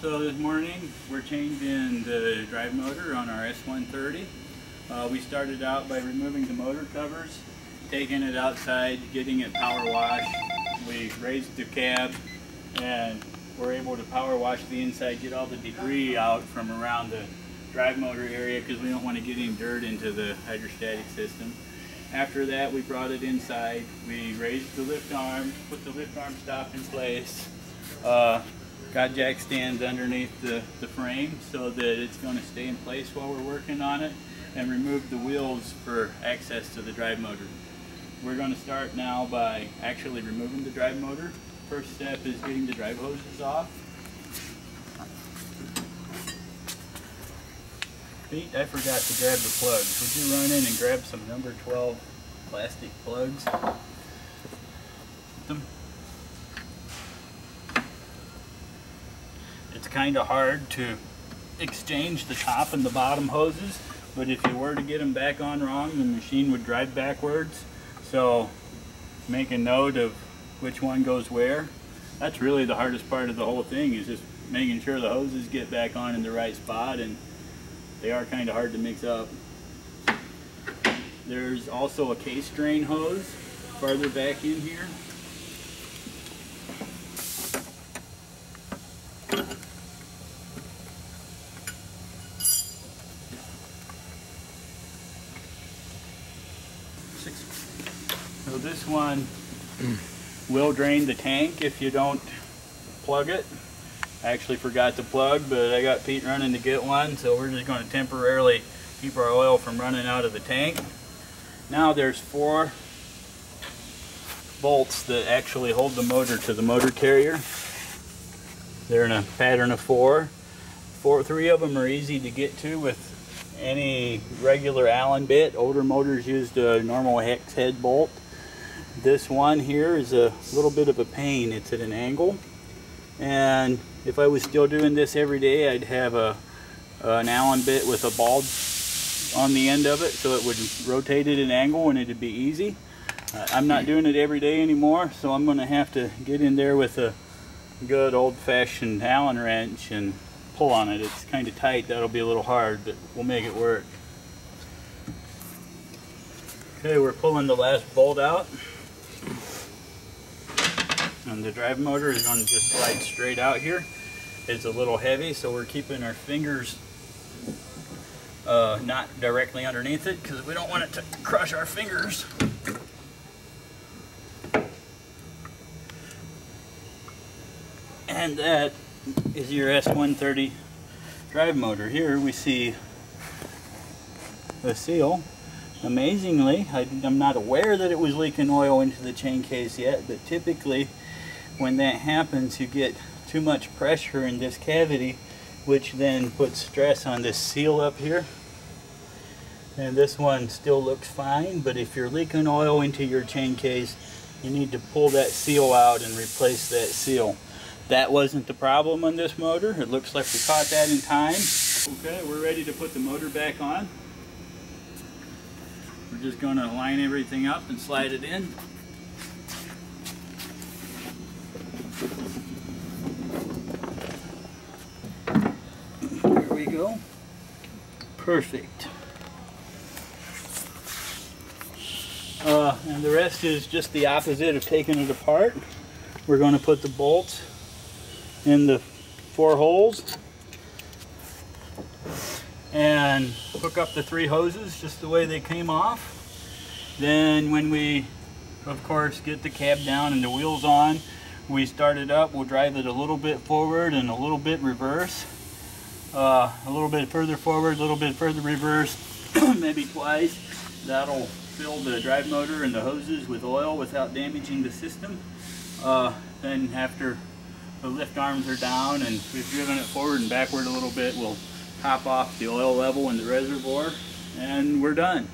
So this morning we're changing the drive motor on our S130. We started out by removing the motor covers, taking it outside, getting it power washed. We raised the cab and we're able to power wash the inside, get all the debris out from around the drive motor area because we don't want to get any dirt into the hydrostatic system. After that, we brought it inside. We raised the lift arm, put the lift arm stop in place, got jack stands underneath the frame so that it's going to stay in place while we're working on it, and removed the wheels for access to the drive motor. We're going to start now by actually removing the drive motor. First step is getting the drive hoses off. Pete, I forgot to grab the plugs. Would you run in and grab some number 12 plastic plugs? It's kind of hard to exchange the top and the bottom hoses, but if you were to get them back on wrong, the machine would drive backwards. So make a note of which one goes where. That's really the hardest part of the whole thing, is just making sure the hoses get back on in the right spot, and they are kind of hard to mix up. There's also a case drain hose farther back in here. So this one will drain the tank if you don't plug it. I actually forgot to plug, but I got Pete running to get one, so we're just going to temporarily keep our oil from running out of the tank. Now there's 4 bolts that actually hold the motor to the motor carrier. They're in a pattern of 4. 3 of them are easy to get to with any regular Allen bit. Older motors used a normal hex head bolt. This one here is a little bit of a pain. It's at an angle, and if I was still doing this every day, I'd have an Allen bit with a bulb on the end of it, so it would rotate at an angle and it'd be easy. I'm not doing it every day anymore, so I'm going to have to get in there with a good old-fashioned Allen wrench and pull on it. It's kind of tight. That'll be a little hard, but we'll make it work. Okay, we're pulling the last bolt out, and the drive motor is going to just slide straight out here. It's a little heavy, so we're keeping our fingers not directly underneath it because we don't want it to crush our fingers. And that is your S130 drive motor. Here we see the seal. Amazingly, I'm not aware that it was leaking oil into the chain case yet, but typically when that happens, you get too much pressure in this cavity, which then puts stress on this seal up here. And this one still looks fine, but if you're leaking oil into your chain case, you need to pull that seal out and replace that seal. That wasn't the problem on this motor. It looks like we caught that in time. Okay, we're ready to put the motor back on. We're just going to line everything up and slide it in. There we go. Perfect. And the rest is just the opposite of taking it apart. We're going to put the bolts in the 4 holes and hook up the 3 hoses just the way they came off. Then when we, of course, get the cab down and the wheels on, we start it up. We'll drive it a little bit forward and a little bit reverse. A little bit further forward, a little bit further reverse, maybe twice. That'll fill the drive motor and the hoses with oil without damaging the system. Then after the lift arms are down and we've driven it forward and backward a little bit, we'll top off the oil level in the reservoir and we're done.